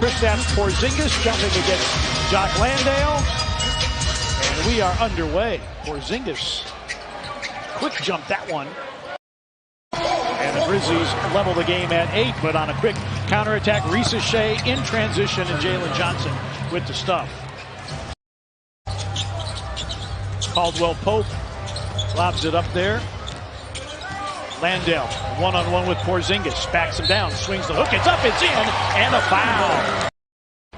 Kristaps Porzingis jumping against Jock Landale. And we are underway. Porzingis, quick jump that one. And the Grizzlies level the game at 8, but on a quick counterattack, Shea in transition and Jalen Johnson with the stuff. Caldwell Pope lobs it up there. Landale, one-on-one with Porzingis, backs him down, swings the hook, it's up, it's in, and a foul.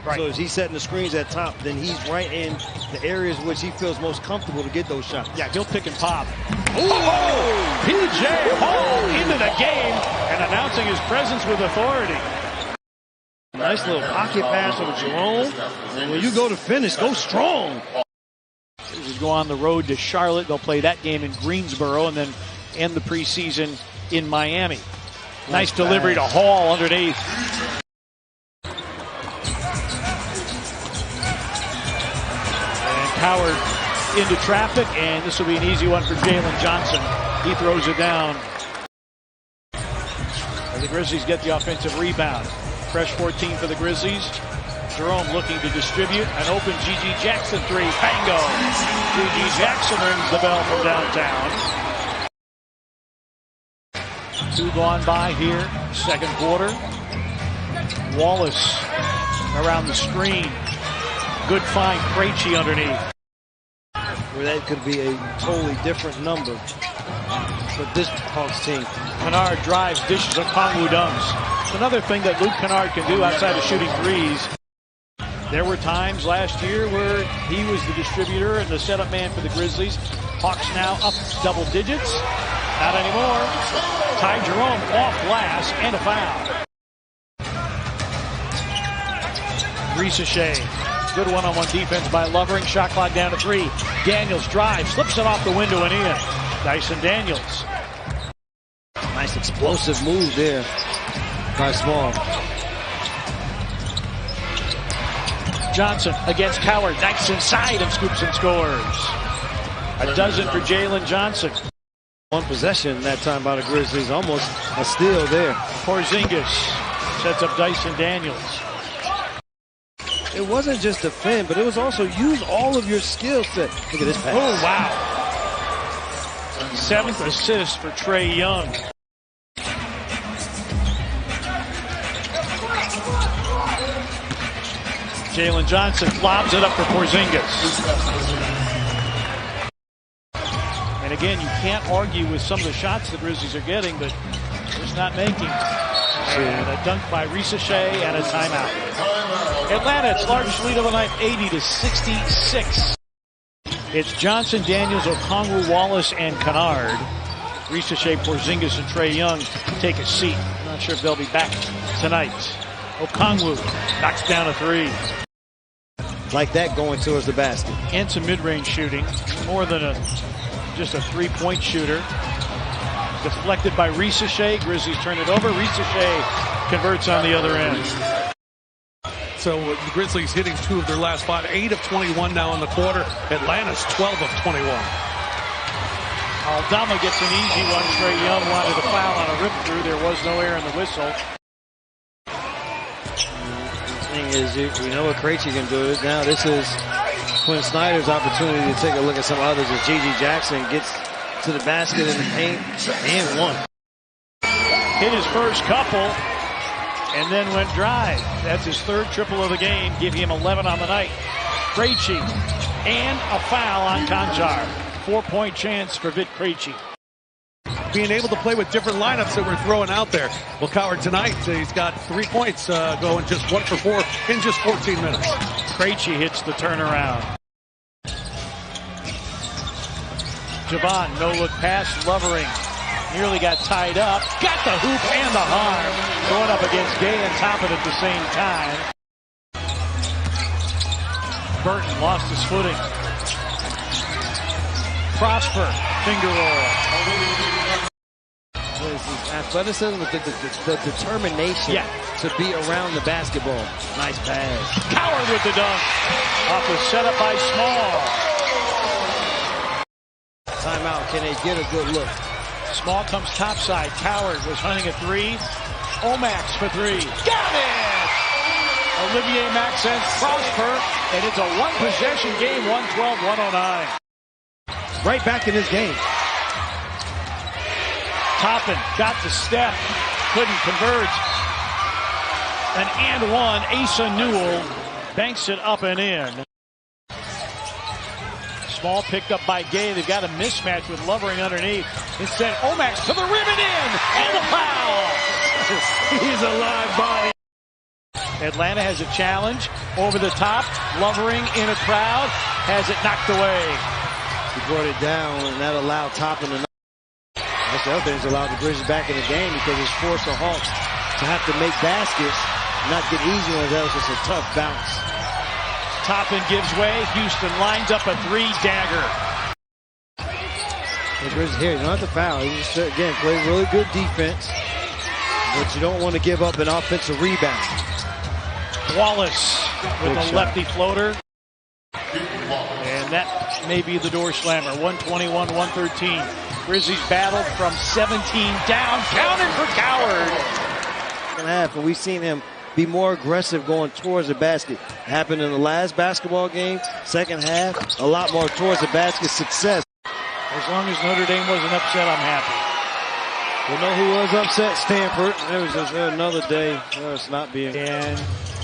Right. So as he's setting the screens at top, then he's right in the areas which he feels most comfortable to get those shots. Yeah, he'll pick and pop. Oh, P.J. Hall into the game and announcing his presence with authority. Nice little pocket pass over Jerome. And when you go to finish, go strong. Grizzlies go on the road to Charlotte. They'll play that game in Greensboro and then end the preseason in Miami. Nice delivery to Hall underneath. Howard into traffic, and this will be an easy one for Jalen Johnson. He throws it down. And the Grizzlies get the offensive rebound. Fresh 14 for the Grizzlies. Jerome looking to distribute. An open G.G. Jackson three. Bango! G.G. Jackson rings the bell from downtown. 2 gone by here. Second quarter. Wallace around the screen. Good find, Krejci underneath. Where that could be a totally different number for this Hawks team. Kennard drives, dishes, Okongwu dunks. It's another thing that Luke Kennard can do outside of shooting threes. There were times last year where he was the distributor and the setup man for the Grizzlies. Hawks now up double digits. Not anymore. Ty Jerome off glass and a foul. Shea. Good one-on-one defense by Lovering. Shot clock down to 3. Daniels drives, slips it off the window and in. Dyson Daniels. Nice explosive move there by Small. Johnson against Coward. Nice inside and scoops and scores. A dozen for Jalen Johnson. One possession that time by the Grizzlies. Almost a steal there. Porzingis sets up Dyson Daniels. It wasn't just defend, but it was also use all of your skill set. Look at this pass. Oh, wow. 7th assist for Trae Young. Jalen Johnson lobs it up for Porzingis. And again, you can't argue with some of the shots the Grizzlies are getting, but just not making. And a dunk by Shea and a timeout. Atlanta, its largest lead of the night, 80-66. It's Johnson, Daniels, Okongwu, Wallace, and Kennard. Shea, Porzingis, and Trae Young take a seat. I'm not sure if they'll be back tonight. Okongwu knocks down a 3. Like that going towards the basket. And some mid-range shooting. More than just a 3-point shooter. Deflected by Shea. Grizzlies turn it over. Shea converts on the other end. So the Grizzlies hitting 2 of their last 5. 8 of 21 now in the quarter. Atlanta's 12 of 21. Aldama gets an easy one. Trae Young wanted a foul on a rip-through. There was no air in the whistle. The thing is, we know what Krejci can do. Now this is Quinn Snyder's opportunity to take a look at some others as G.G. Jackson gets to the basket in the paint and one. Hit his first couple and then went dry. That's his 3rd triple of the game. Give him 11 on the night. Krejci and a foul on Konchar. 4-point chance for Vit Krejci. Being able to play with different lineups that we're throwing out there. Well, Coward tonight, he's got 3 points going just 1 for 4 in just 14 minutes. Krejci hits the turnaround. Javon, no-look pass, Lovering. Nearly got tied up. Got the hoop and the harm. Going up against Gay and Toppin at the same time. Burton lost his footing. Prosper, finger roll. Athleticism with the determination to be around the basketball. Nice pass. Coward with the dunk. Off the setup by Small. Timeout. Can they get a good look? Small comes topside. Coward was hunting a 3. Omax for 3. Got it! Olivier Maxence Prosper, and it's a one-possession game, 112-109. Right back in this game. Toppin got the step, couldn't convert. An and one, Asa Newell banks it up and in. Small picked up by Gay. They've got a mismatch with Lovering underneath. Instead, Omax to the rim and in, and the foul. He's a live body. Atlanta has a challenge over the top. Lovering in a crowd, has it knocked away. He brought it down, and that allowed Toppin to. That's the other thing, it's allowed the Grizzlies back in the game because it's forced the Hawks to have to make baskets, not get easy ones. That was just a tough bounce. Toppin gives way. Houston lines up a three-dagger. The Grizzlies here, you don't have to foul. You just, again, play really good defense, but you don't want to give up an offensive rebound. Wallace with Good a shot. lefty floater. And that may be the door slammer. 121-113. Grizzlies battled from 17 down. Counted for Coward. Second half, and we've seen him be more aggressive going towards the basket. It happened in the last basketball game. Second half, a lot more towards the basket success. As long as Notre Dame wasn't upset, I'm happy. We know who was upset, Stanford. It was just another day of us not being. And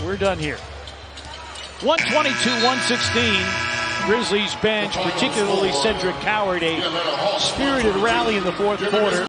we're done here. 122-116. Grizzlies bench, particularly Cedric Coward, a spirited rally in the fourth quarter.